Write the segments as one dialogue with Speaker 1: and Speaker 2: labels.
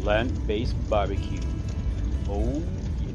Speaker 1: plant-based barbecue. Oh yeah.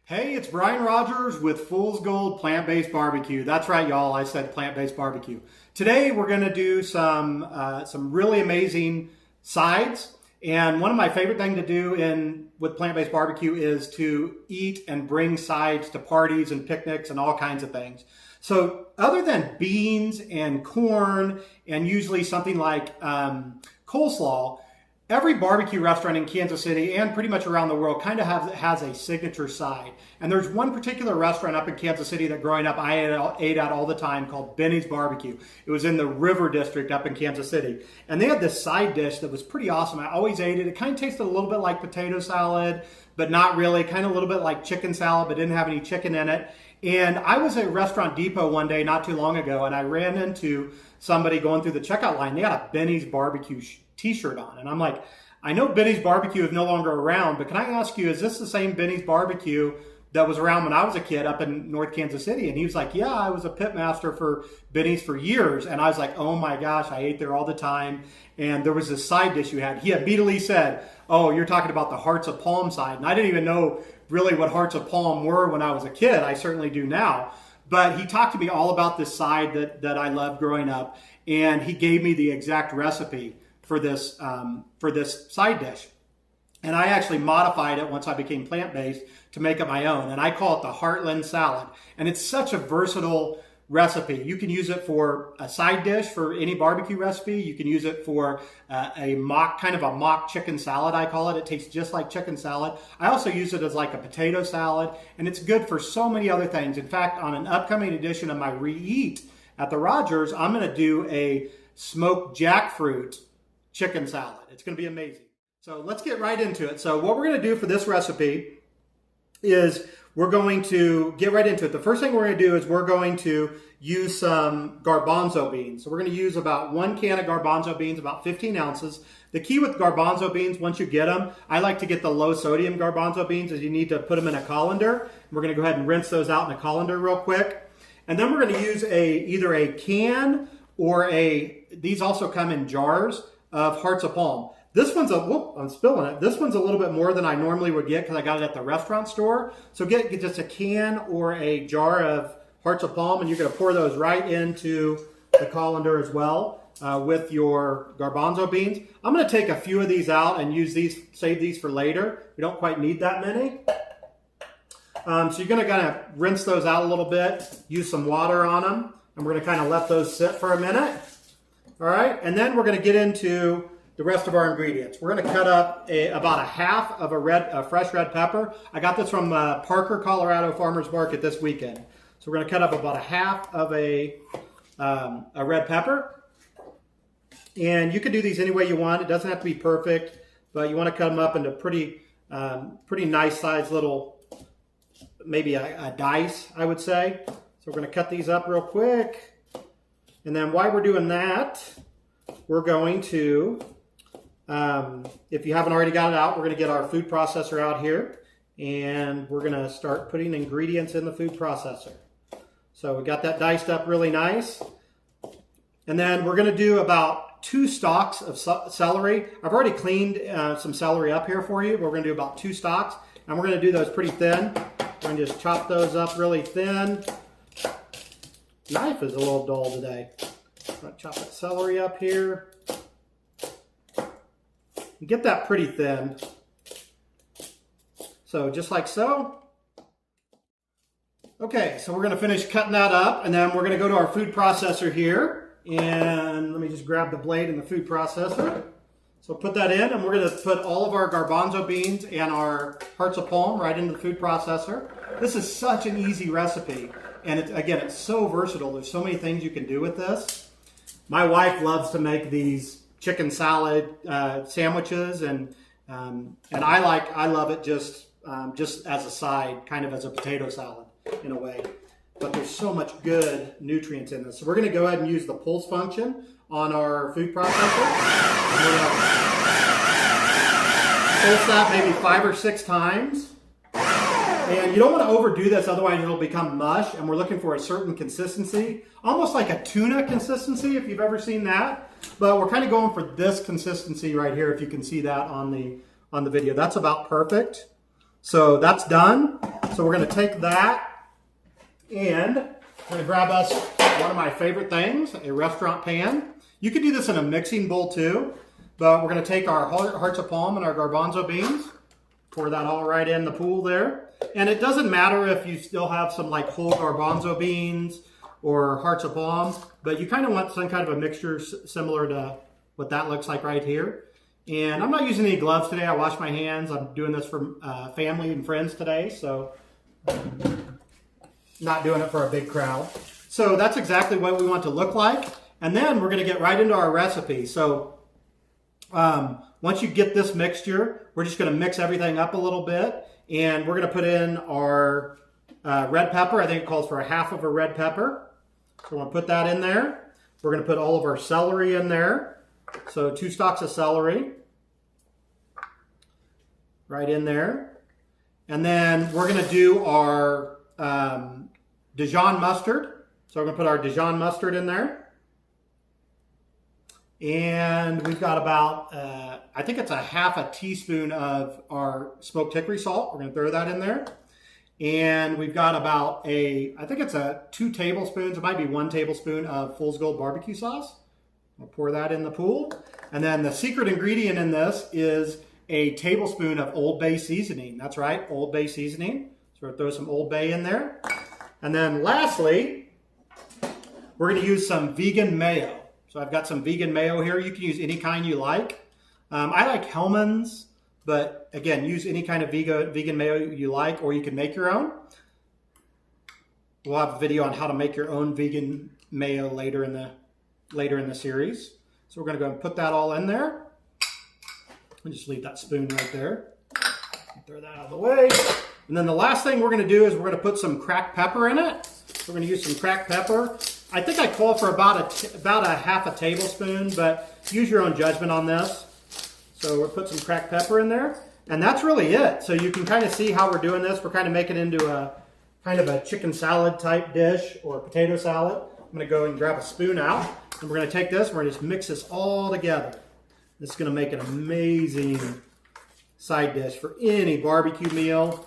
Speaker 2: Hey, it's Brian Rogers with Fool's Gold Plant-Based Barbecue. That's right, y'all. I said plant-based barbecue. Today, we're going to do some really amazing sides. And one of my favorite things to do with plant-based barbecue is to eat and bring sides to parties and picnics and all kinds of things. So other than beans and corn and usually something like coleslaw, every barbecue restaurant in Kansas City and pretty much around the world kind of has a signature side. And there's one particular restaurant up in Kansas City that growing up I ate at all the time called Benny's Barbecue. It was in the River District up in Kansas City. And they had this side dish that was pretty awesome. I always ate it. It kind of tasted a little bit like potato salad, but not really. Kind of a little bit like chicken salad, but didn't have any chicken in it. And I was at Restaurant Depot one day not too long ago, and I ran into somebody going through the checkout line. They had a Benny's Barbecue t-shirt on. And I'm like, I know Benny's Barbecue is no longer around, but can I ask you, is this the same Benny's Barbecue that was around when I was a kid up in North Kansas City? And he was like, yeah, I was a pit master for Benny's for years. And I was like, oh my gosh, I ate there all the time. And there was this side dish you had. He immediately said, oh, you're talking about the Hearts of Palm side. And I didn't even know really what Hearts of Palm were when I was a kid. I certainly do now. But he talked to me all about this side that I loved growing up. And he gave me the exact recipe for this side dish. And I actually modified it once I became plant-based to make it my own. And I call it the Heartland salad. And it's such a versatile recipe. You can use it for a side dish for any barbecue recipe. You can use it for a mock chicken salad, I call it. It tastes just like chicken salad. I also use it as like a potato salad. And it's good for so many other things. In fact, on an upcoming edition of my Reheat at the Rogers, I'm going to do a smoked jackfruit chicken salad. It's going to be amazing. So let's get right into it. So what we're going to do for this recipe is we're going to get right into it. The first thing we're going to do is we're going to use some garbanzo beans. So we're going to use about 1 can of garbanzo beans, about 15 ounces. The key with garbanzo beans, once you get them, I like to get the low sodium garbanzo beans, is you need to put them in a colander. We're going to go ahead and rinse those out in a colander real quick. And then we're going to use either a can or these also come in jars of Hearts of Palm. This one's I'm spilling it. This one's a little bit more than I normally would get because I got it at the restaurant store. So get just a can or a jar of Hearts of Palm, and you're going to pour those right into the colander as well with your garbanzo beans. I'm going to take a few of these out and save these for later. We don't quite need that many. So you're going to kind of rinse those out a little bit, use some water on them, and we're going to kind of let those sit for a minute. All right, and then we're going to get into the rest of our ingredients. We're going to cut up about a half of a fresh red pepper. I got this from Parker, Colorado Farmers Market this weekend. So we're going to cut up about a half of a red pepper. And you can do these any way you want. It doesn't have to be perfect, but you want to cut them up into pretty nice sized little, maybe a dice, I would say. So we're going to cut these up real quick. And then while we're doing that, we're going to, if you haven't already got it out, we're going to get our food processor out here. And we're going to start putting ingredients in the food processor. So we got that diced up really nice. And then we're going to do about 2 stalks of celery. I've already cleaned some celery up here for you. We're going to do about 2 stalks. And we're going to do those pretty thin. We're going to just chop those up really thin. Knife is a little dull today. I'm going to chop that celery up here. And get that pretty thin. So just like so. Okay, so we're going to finish cutting that up, and then we're going to go to our food processor here. And let me just grab the blade in the food processor. So put that in, and we're going to put all of our garbanzo beans and our Hearts of Palm right into the food processor. This is such an easy recipe. And it's so versatile. There's so many things you can do with this. My wife loves to make these chicken salad sandwiches, and I love it just as a side, kind of as a potato salad in a way. But there's so much good nutrients in this. So we're going to go ahead and use the pulse function on our food processor. We're going to pulse that maybe 5 or 6 times. And you don't want to overdo this, otherwise it'll become mush. And we're looking for a certain consistency, almost like a tuna consistency, if you've ever seen that. But we're kind of going for this consistency right here, if you can see that on the video. That's about perfect. So that's done. So we're going to take that and we're going to grab us one of my favorite things, a restaurant pan. You could do this in a mixing bowl too, but we're going to take our hearts of palm and our garbanzo beans, pour that all right in the pool there. And it doesn't matter if you still have some like whole garbanzo beans or hearts of palm, but you kind of want some kind of a mixture similar to what that looks like right here. And I'm not using any gloves today. I washed my hands. I'm doing this for family and friends today, so not doing it for a big crowd. So that's exactly what we want to look like. And then we're going to get right into our recipe. So once you get this mixture, we're just going to mix everything up a little bit. And we're going to put in our red pepper. I think it calls for a half of a red pepper. So we're going to put that in there. We're going to put all of our celery in there. So 2 stalks of celery. Right in there. And then we're going to do our Dijon mustard. So we're going to put our Dijon mustard in there. And we've got about, I think it's a half a teaspoon of our smoked hickory salt. We're going to throw that in there. And we've got about I think it's 2 tablespoons, it might be 1 tablespoon of Fool's Gold barbecue sauce. We'll pour that in the pool. And then the secret ingredient in this is a tablespoon of Old Bay seasoning. That's right, Old Bay seasoning. So we'll throw some Old Bay in there. And then lastly, we're going to use some vegan mayo. So I've got some vegan mayo here. You can use any kind you like. I like Hellmann's, but again, use any kind of vegan mayo you like, or you can make your own. We'll have a video on how to make your own vegan mayo later in the series. So we're going to go and put that all in there. I'll just leave that spoon right there. Throw that out of the way. And then the last thing we're going to do is we're going to put some cracked pepper in it. We're going to use some cracked pepper. I think I call for about a half a tablespoon, but use your own judgment on this. So we'll put some cracked pepper in there. And that's really it. So you can kind of see how we're doing this. We're kind of making it into a kind of a chicken salad type dish or a potato salad. I'm going to go and grab a spoon out. And we're going to take this, we're going to just mix this all together. This is going to make an amazing side dish for any barbecue meal.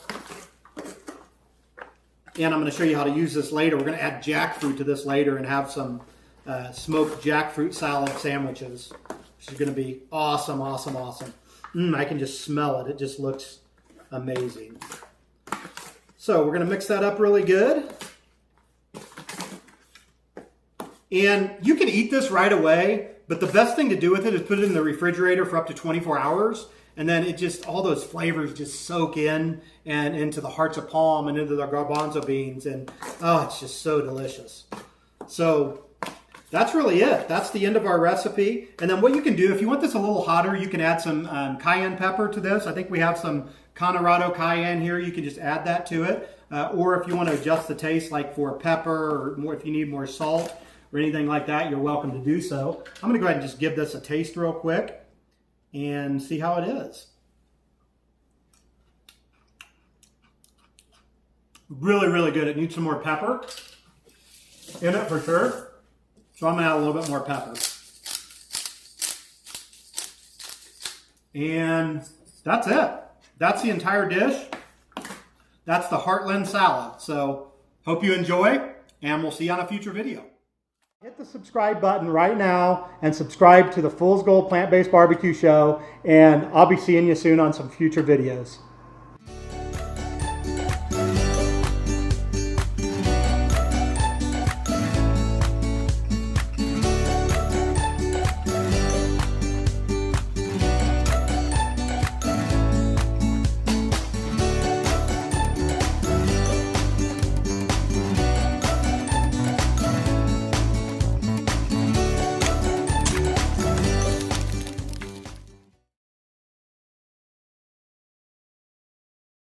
Speaker 2: And I'm going to show you how to use this later. We're going to add jackfruit to this later and have some smoked jackfruit salad sandwiches, which is going to be awesome, awesome, awesome. I can just smell it. It just looks amazing. So we're going to mix that up really good. And you can eat this right away, but the best thing to do with it is put it in the refrigerator for up to 24 hours. And then it just, all those flavors just soak in and into the hearts of palm and into the garbanzo beans. And oh, it's just so delicious. So that's really it. That's the end of our recipe. And then what you can do, if you want this a little hotter, you can add some cayenne pepper to this. I think we have some Colorado cayenne here. You can just add that to it. Or if you want to adjust the taste, like for pepper, or more, if you need more salt or anything like that, you're welcome to do so. I'm going to go ahead and just give this a taste real quick and see how it is. Really, really good. It needs some more pepper in it for sure. So I'm going to add a little bit more pepper. And that's it. That's the entire dish. That's the Heartland salad. So hope you enjoy, and we'll see you on a future video. Hit the subscribe button right now and subscribe to the Fool's Gold Plant-Based Barbecue Show, and I'll be seeing you soon on some future videos.